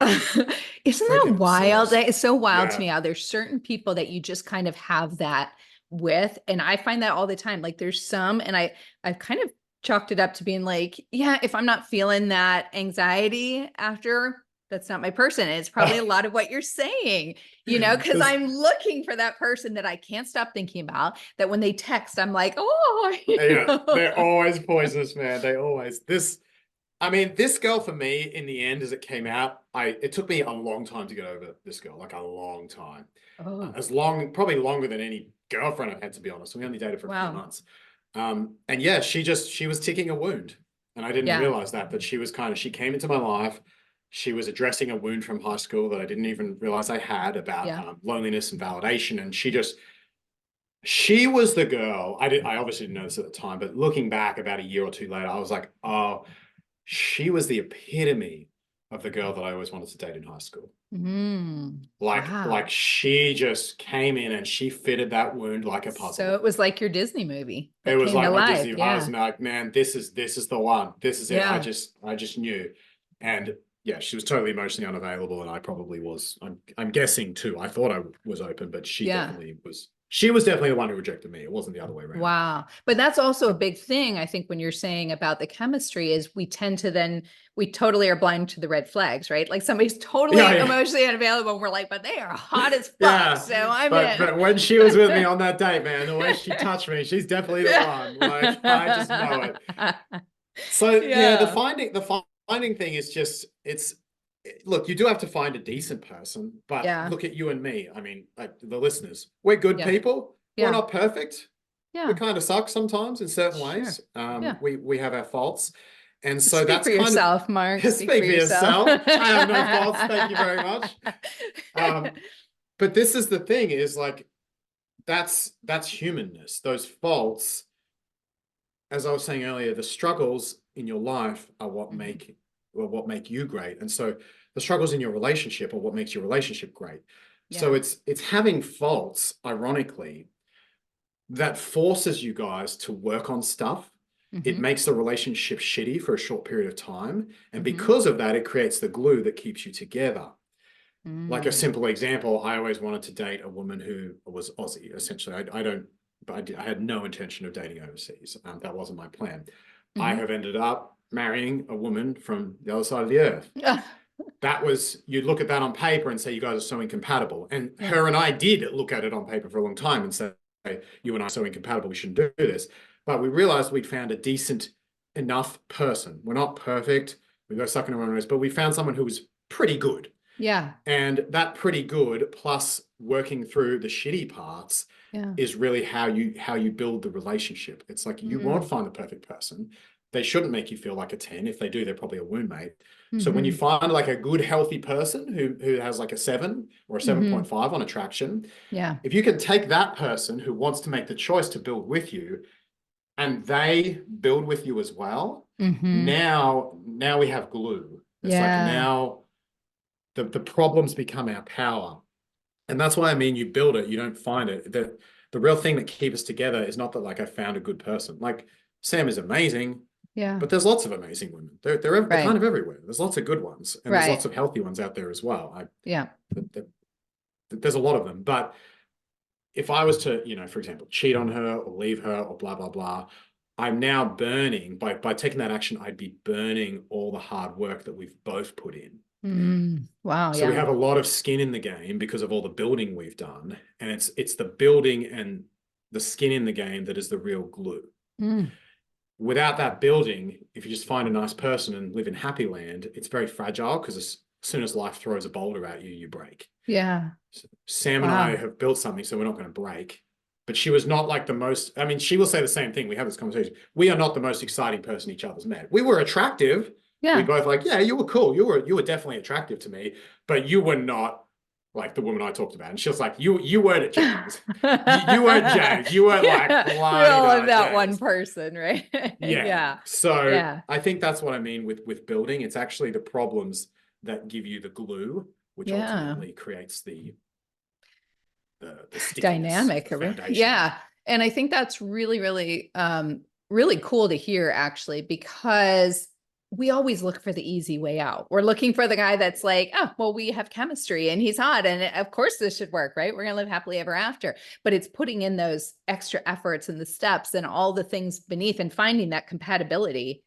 Isn't that freaking wild? obsessed. It's so wild to Yeah. me how there's certain people that you just kind of have that with. And I find that all the time. Like there's some, and I've kind of chalked it up to being like, yeah, if I'm not feeling that anxiety after, that's not my person. And it's probably a lot of what you're saying, because This, I'm looking for that person that I can't stop thinking about, that when they text, I'm like, oh, yeah, they're always poisonous, man. They always I mean, this girl for me, in the end, as it came out, it took me a long time to get over this girl, like a long time. Oh, Probably longer than any girlfriend I've had, to be honest. We only dated for a few wow. months. And yeah, she was ticking a wound. And I didn't Yeah. realize that she came into my life. She was addressing a wound from high school that I didn't even realize I had, about Yeah. loneliness and validation. And she was the girl. I obviously didn't know this at the time, but looking back about a year or two later, I was like, oh, she was the epitome of the girl that I always wanted to date in high school. Like Wow. she just came in and she fitted that wound like a So puzzle. it was like your Disney movie It that was came to like my life. Disney. I was Yeah. like, man, this is the one. This is it. Yeah. I just knew. And yeah, she was totally emotionally unavailable, and I probably was. I'm guessing too. I thought I was open, but she Yeah. definitely was. She was definitely the one who rejected me. It wasn't the other way around. Wow. But that's also a big thing, I think, when you're saying about the chemistry, is we tend to then, we totally are blind to the red flags, right? Like somebody's Yeah, totally yeah. emotionally unavailable, and we're like, but they are hot as fuck. Yeah, So I'm in. but when she was with me on that date, man, the way she touched me, she's definitely the one. Like, I just know it. So yeah, Yeah. the finding thing is just look, you do have to find a decent person, but Yeah. look at you and me. I mean, like the listeners, we're good Yeah. people. We're Yeah. not perfect. We Yeah. kind of suck sometimes in certain Sure. ways. Yeah. We have our faults, And so Speak that's for kind of, yourself, Mark. Speak for speak for yourself. yourself. I have no faults. Thank you very much. But this is the thing is like, that's humanness. Those faults, as I was saying earlier, the struggles in your life are what make you great. And so the struggles in your relationship are what makes your relationship great. So Yeah. it's having faults, ironically, that forces you guys to work on stuff. It Mm-hmm. makes the relationship shitty for a short period of time. And Mm-hmm. because of that, it creates the glue that keeps you together. Like a Mm. simple example, I always wanted to date a woman who was Aussie. Essentially, I don't, but I had no intention of dating overseas. That wasn't my plan. I Mm-hmm. have ended up marrying a woman from the other side of the earth. That was, you'd look at that on paper and say, you guys are so incompatible. And Yeah. her and I did look at it on paper for a long time and say, you and I are so incompatible, we shouldn't do this. But we realized we'd found a decent enough person. We're not perfect. We go sucking around nose, but we found someone who was pretty good. Yeah. And that pretty good plus working through the shitty parts Yeah. is really how you build the relationship. It's like you won't Mm. find the perfect person. They shouldn't make you feel like a 10. If they do, they're probably a wound mate. So when you Mm-hmm. find like a good, healthy person who has like a 7 or a Mm-hmm. 7.5 on attraction, Yeah. if you can take that person who wants to make the choice to build with you and they build with you as well, Mm-hmm. now we have glue. It's like Yeah. now the problems become our power. And that's why I mean, you build it, you don't find it. The real thing that keeps us together is not that like I found a good person. Like Sam is amazing, Yeah. but there's lots of amazing women. They're kind Right. of everywhere. There's lots of good ones, and there's lots Right. of healthy ones out there as well. Yeah. There's a lot of them. But if I was to, for example, cheat on her or leave her or blah blah blah, I'm now burning by taking that action. I'd be burning all the hard work that we've both put in. Mm. Wow. So we Yeah. have a lot of skin in the game because of all the building we've done. And it's the building and the skin in the game that is the real glue. Mm. Without that building, if you just find a nice person and live in happy land, it's very fragile because as soon as life throws a boulder at you, you break. Yeah. So Sam and I Wow. have built something, so we're not going to break. But she was not like the most, I mean, she will say the same thing. We have this conversation. We are not the most exciting person each other's met. We were attractive. We Yeah. both like, yeah, you were cool. You were definitely attractive to me, but you were not like the woman I talked about. And she was like, you weren't at James. You weren't James. You weren't like Yeah. We bloody all have da that one James. person, right? Yeah. Yeah. So Yeah. I think that's what I mean with building. It's actually the problems that give you the glue, which Yeah. ultimately creates the stickiness, Dynamic. the foundation. Yeah. And I think that's really, really, really cool to hear actually, because we always look for the easy way out. We're looking for the guy that's like, oh, well, we have chemistry and he's hot. And of course this should work, right? We're going to live happily ever after. But it's putting in those extra efforts and the steps and all the things beneath and finding that compatibility,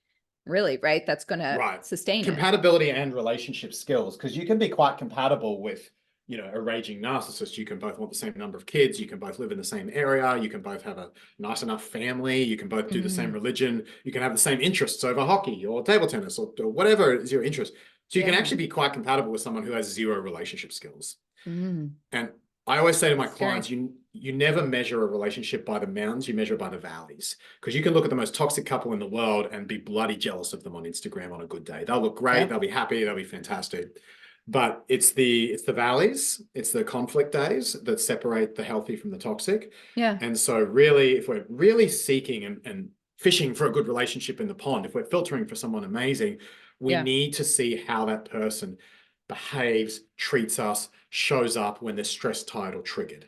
really, right? That's going to Right. sustain it. Compatibility and relationship skills, because you can be quite compatible with, a raging narcissist. You can both want the same number of kids. You can both live in the same area. You can both have a nice enough family. You can both do the same Mm. religion. You can have the same interests over hockey or table tennis or whatever is your interest. So you can Yeah. actually be quite compatible with someone who has zero relationship skills. Mm. And I always say to my Scary. clients, you never measure a relationship by the mountains, you measure it by the valleys. Because you can look at the most toxic couple in the world and be bloody jealous of them on Instagram on a good day. They'll look great, Yep. they'll be happy, they'll be fantastic. But it's the valleys, it's the conflict days that separate the healthy from the toxic. Yeah. And so really, if we're really seeking and fishing for a good relationship in the pond, if we're filtering for someone amazing, we Yeah. need to see how that person behaves, treats us, shows up when they're stressed, tired, or triggered,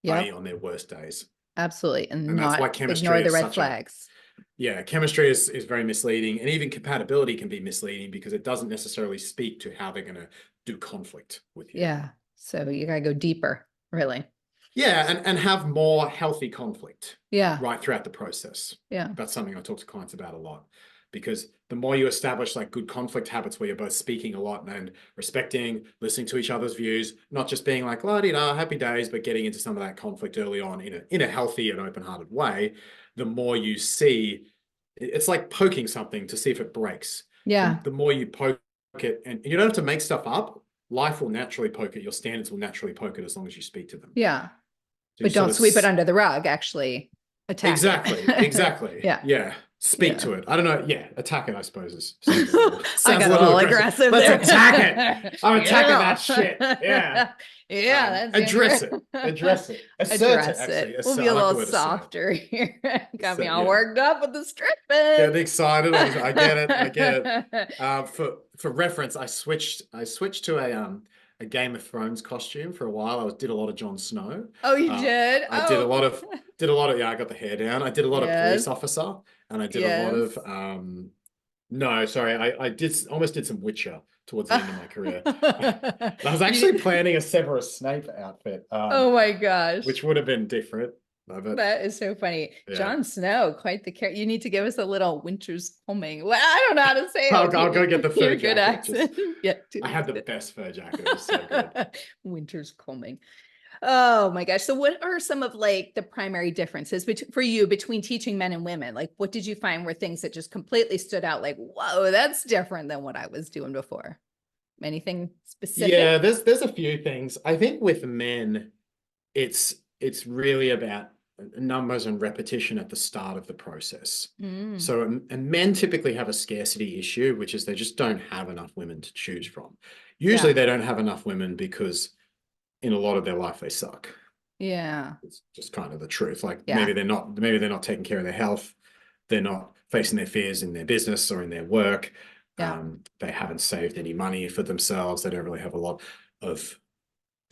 i.e. Yep. on their worst days. Absolutely. And And that's why not ignore chemistry the is red such a, flags. yeah, chemistry is very misleading. And even compatibility can be misleading because it doesn't necessarily speak to how they're going to do conflict with you. Yeah. So you got to go deeper, really. Yeah, and have more healthy conflict Yeah. right throughout the process. Yeah. That's something I talk to clients about a lot, because the more you establish like good conflict habits where you're both speaking a lot and respecting, listening to each other's views, not just being like, la di da, happy days, but getting into some of that conflict early on in a healthy and open-hearted way, the more you see, it's like poking something to see if it breaks. Yeah. The more you poke it, and you don't have to make stuff up, life will naturally poke it. Your standards will naturally poke it as long as you speak to them. Yeah. So you But sort don't of sweep it under the rug, actually Attack it. Exactly. Yeah. Yeah. Speak Yeah. to it. I don't know. Yeah. Attack it, I suppose, sounds a little, I sounds a got a little little aggressive. aggressive Let's there. attack it. I'm attacking Yeah. that shit. Yeah. Yeah, that's Address Andrea. it. Address it. Assert it, Address actually. it. We'll be I a like the little word assert. softer here. Got me Assert, all yeah. worked up with the stripping. Getting excited. I get it. I get it. For reference, I switched to a Game of Thrones costume for a while. Did a lot of Jon Snow. Oh, you did? I did a Oh, lot of yeah, I got the hair down. I did a lot of police yes. officer, and I did a lot Yes. of no, sorry, I did almost did some Witcher towards the end of my career. I was actually You, planning a Severus Snape outfit, oh my gosh. which would have been different. But That is so funny. yeah, Jon Snow, quite the character. You need to give us a little winter's coming. Well, I don't know how to say it. I'll go get the Your fur good jacket. Just accent. Yeah, I had the best fur jacket. It was so good. Winter's coming. Oh my gosh. So what are some of like the primary differences for you between teaching men and women? Like what did you find were things that just completely stood out like, whoa, that's different than what I was doing before? Anything specific? Yeah, there's a few things. I think with men, it's really about numbers and repetition at the start of the process. Mm, So, and men typically have a scarcity issue, which is they just don't have enough women to choose from. Usually yeah. they don't have enough women because in a lot of their life they suck. Yeah. It's just kind of the truth. Like Yeah. maybe they're not taking care of their health. They're not facing their fears in their business or in their work. Yeah. They haven't saved any money for themselves. They don't really have a lot of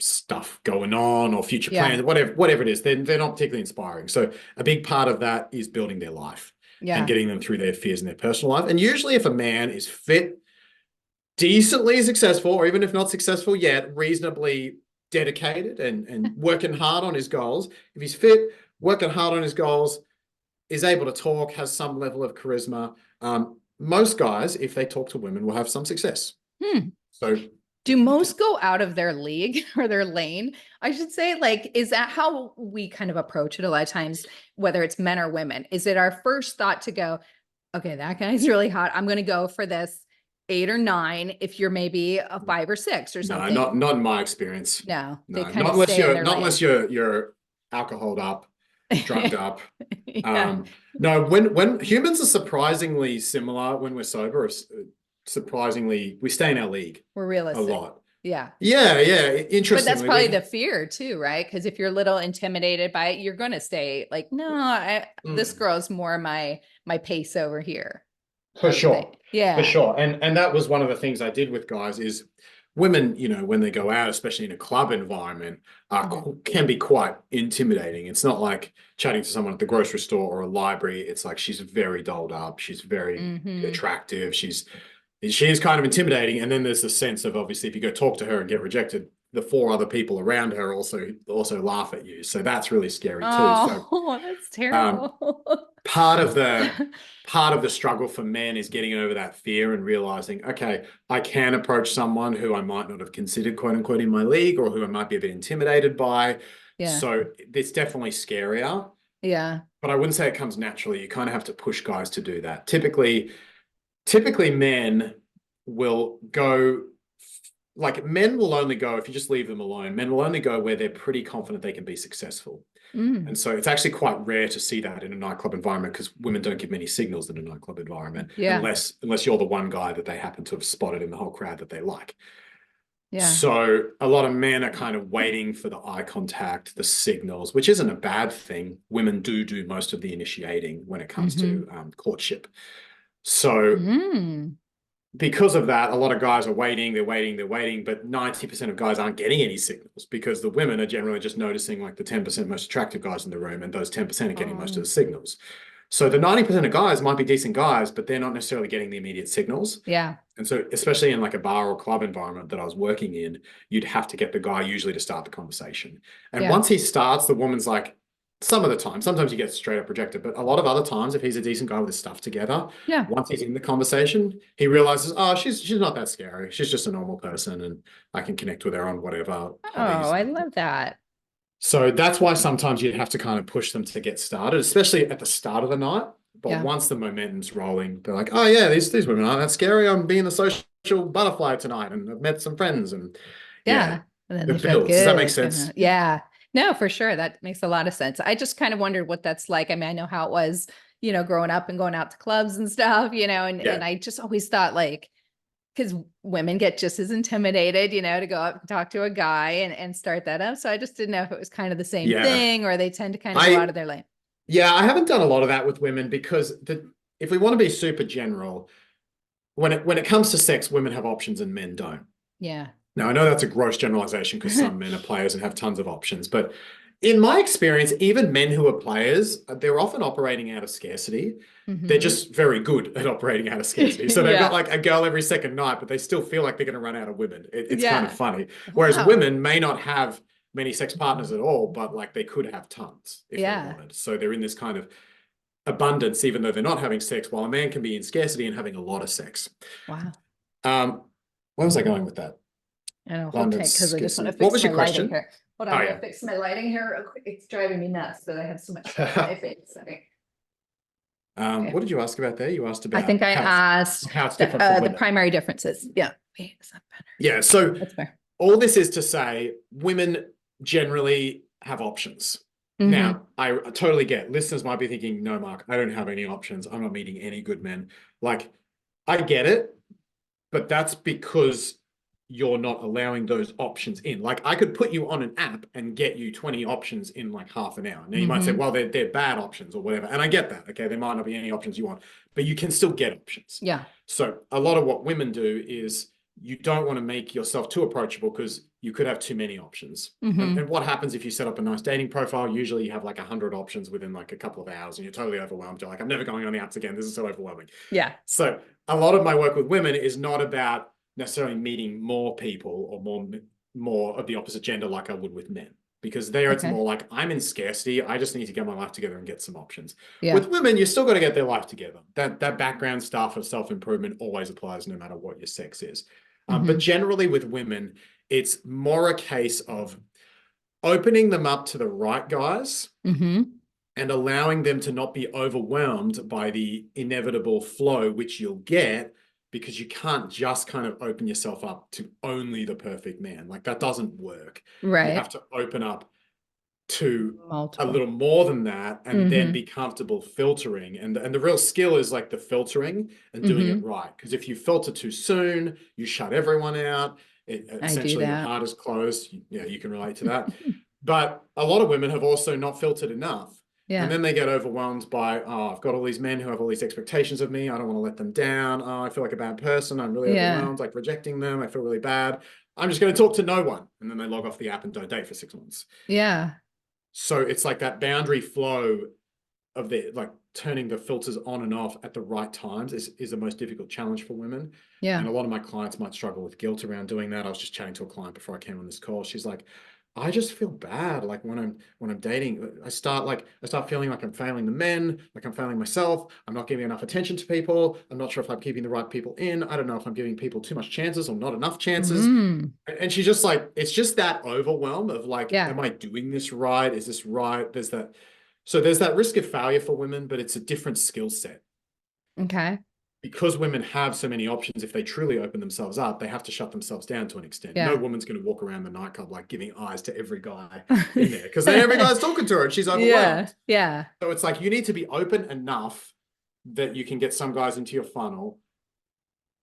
stuff going on or future Yeah. plans, whatever it is. They're not particularly inspiring. So a big part of that is building their life and Yeah. getting them through their fears in their personal life. And usually if a man is fit, decently successful, or even if not successful yet, reasonably dedicated and working hard on his goals. If he's fit, working hard on his goals, is able to talk, has some level of charisma. Most guys, if they talk to women, will have some success. So do most go out of their league or their lane? I should say, like, is that how we kind of approach it a lot of times, whether it's men or women? Is it our first thought to go, okay, that guy's really hot. I'm going to go for this 8 or 9 if you're maybe a 5 or 6 or something. No, not in my experience. No, they No, kind not of unless stay in you're their not lane. unless you're alcoholed up, drugged up. Yeah. No, when humans are surprisingly similar when we're sober, surprisingly, we stay in our league We're a realistic. lot. Yeah. Yeah, But that's interestingly. probably the fear too, right? Because if you're a little intimidated by it, you're going to stay like, no, this girl's more my pace over here. For Type thing. sure. Yeah. For sure. And that was one of the things I did with guys is women, you know, when they go out, especially in a club environment, can be quite intimidating. It's not like chatting to someone at the grocery store or a library. It's like she's very dolled up. She's very attractive. She is kind of intimidating. And then there's the sense of obviously if you go talk to her and get rejected, the 4 other people around her also laugh at you. So that's really scary too. Oh, So that's terrible. part of the struggle for men is getting over that fear and realizing, okay, I can approach someone who I might not have considered, quote unquote, in my league, or who I might be a bit intimidated by. Yeah. So it's definitely scarier. Yeah. But I wouldn't say it comes naturally. You kind of have to push guys to do that. Typically men will go, like men will only go, if you just leave them alone, men will only go where they're pretty confident they can be successful. And so it's actually quite rare to see that in a nightclub environment because women don't give many signals in a nightclub environment unless you're the one guy that they happen to have spotted in the whole crowd that they like. Yeah. So a lot of men are kind of waiting for the eye contact, the signals, which isn't a bad thing. Women do most of the initiating when it comes to courtship. So because of that, a lot of guys are waiting, they're waiting, but 90% of guys aren't getting any signals because the women are generally just noticing like the 10% most attractive guys in the room, and those 10% are getting most of the signals. So the 90% of guys might be decent guys, but they're not necessarily getting the immediate signals. Yeah. And so especially in like a bar or club environment that I was working in, you'd have to get the guy usually to start the conversation. And once he starts, the woman's like, some of the time, sometimes you get straight up rejected, but a lot of other times, if he's a decent guy with his stuff together, once he's in the conversation, he realizes, oh, she's not that scary. She's just a normal person, and I can connect with her on whatever hobbies. Oh, I love that. So that's why sometimes you have to kind of push them to get started, especially at the start of the night. But once the momentum's rolling, they're like, oh yeah, these women aren't that scary. I'm being a social butterfly tonight, and I've met some friends, and And then it builds. Does that make sense? Yeah. No, for sure. That makes a lot of sense. I just kind of wondered what that's like. I mean, I know how it was, growing up and going out to clubs and stuff, and Yeah. I just always thought like, because women get just as intimidated, to go up and talk to a guy and start that up. So I just didn't know if it was kind of the same Yeah. thing or they tend to kind of go out I of their lane. Yeah, I haven't done a lot of that with women because if we want to be super general, when it comes to sex, women have options and men don't. Yeah. Now, I know that's a gross generalization because some men are players and have tons of options, but in my experience, even men who are players, they're often operating out of scarcity. They're Hmm. just very good at operating out of scarcity. So they've got Yeah. like a girl every second night, but they still feel like they're going to run out of women. It's kind of Yeah. funny. Whereas Wow. women may not have many sex partners at all, but like they could have tons if they Yeah. wanted. So they're in this kind of abundance, even though they're not having sex, while a man can be in scarcity and having a lot of sex. Wow. Um, where was I going with that? I know, hold tight Abundance, because I just want to scarcity. What fix was my your lighting question? here. Hold on, Oh I'm yeah. gonna fix my lighting here real quick. It's driving me nuts that I have so much light in my face. Okay. Okay. What did you ask about there? You asked I think about I asked how it's different from the women. primary differences. Yeah. Wait, is that better? Yeah, so That's fair. all this is to say women generally have options. Mm-hmm. Now, I totally get listeners might be thinking, no, Mark, I don't have any options. I'm not meeting any good men. Like, I get it, but that's because you're not allowing those options in. Like I could put you on an app and get you 20 options in like half an hour. Now you might say, Mm-hmm. well, they're bad options or whatever. And I get that. Okay. There might not be any options you want, but you can still get options. Yeah. So a lot of what women do is you don't want to make yourself too approachable because you could have too many options. Mm-hmm. And what happens if you set up a nice dating profile? Usually you have like 100 options within like a couple of hours and you're totally overwhelmed. You're like, I'm never going on the apps again. This is so overwhelming. Yeah. So a lot of my work with women is not about necessarily meeting more people or more of the opposite gender like I would with men. Because there it's Okay. more like I'm in scarcity. I just need to get my life together and get some options. Yeah. With women, you still got to get their life together. That background stuff of self-improvement always applies no matter what your sex is. But Mm-hmm. generally with women, it's more a case of opening them up to the right guys Mm-hmm. and allowing them to not be overwhelmed by the inevitable flow, which you'll get because you can't just kind of open yourself up to only the perfect man. Like that doesn't work. You have Right. to open up to a Multiple. little more than that and then Mm-hmm. be comfortable filtering. And the real skill is like the filtering and doing it Mm-hmm. right. Because if you filter too soon, you shut everyone out. I do Essentially, your that. heart is closed. Yeah, you can relate to that. But a lot of women have also not filtered enough. And Yeah. then they get overwhelmed by, oh, I've got all these men who have all these expectations of me. I don't want to let them down. Oh, I feel like a bad person. I'm really Yeah. overwhelmed, like rejecting them. I feel really bad. I'm just going to talk to no one. And then they log off the app and don't date for 6 months. Yeah. So it's like that boundary flow of the like turning the filters on and off at the right times is the most difficult challenge for women. Yeah. And a lot of my clients might struggle with guilt around doing that. I was just chatting to a client before I came on this call. She's like, I just feel bad. Like when I'm dating, I start feeling like I'm failing the men, like I'm failing myself. I'm not giving enough attention to people. I'm not sure if I'm keeping the right people in. I don't know if I'm giving people too much chances or not enough chances. Mm. And she's just like, it's just that overwhelm of like, Yeah. am I doing this right? Is this right? There's that risk of failure for women, but it's a different skill set. Okay. Because women have so many options, if they truly open themselves up, they have to shut themselves down to an extent. No Yeah. woman's going to walk around the nightclub like giving eyes to every guy in there because then every guy's talking to her and she's Yeah. overwhelmed. Yeah. So it's like you need to be open enough that you can get some guys into your funnel.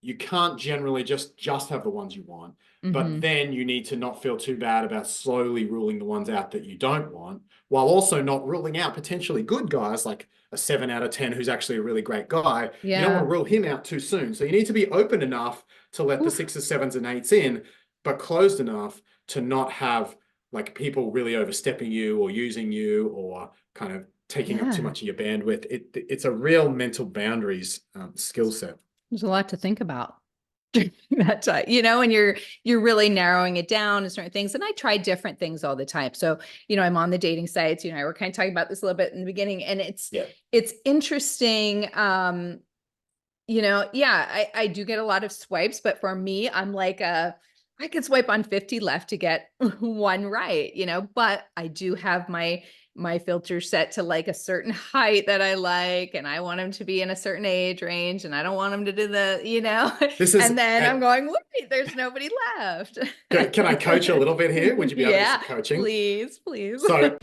You can't generally just have the ones you want, but Mm-hmm. then you need to not feel too bad about slowly ruling the ones out that you don't want, while also not ruling out potentially good guys like a 7 out of 10 who's actually a really great guy. You don't want Yeah. to rule him out too soon. So you need to be open enough to let the Oof. 6s, 7s, and 8s in, but closed enough to not have like people really overstepping you or using you or kind of taking up too Yeah. much of your bandwidth. It's a real mental boundaries skill set. There's a lot to think about during that time, and you're really narrowing it down to certain things. And I try different things all the time. So, I'm on the dating sites, I were kind of talking about this a little bit in the beginning, and Yeah. it's interesting. Yeah, I do get a lot of swipes, but for me, I'm like I could swipe on 50 left to get one right, but I do have my, my filter set to like a certain height that I like, and I want him to be in a certain age range, and I don't want him to do the, This is, and then I'm going, wait, there's nobody left. can I coach a little bit here? Would you be able to do Yeah, some coaching? please, please. So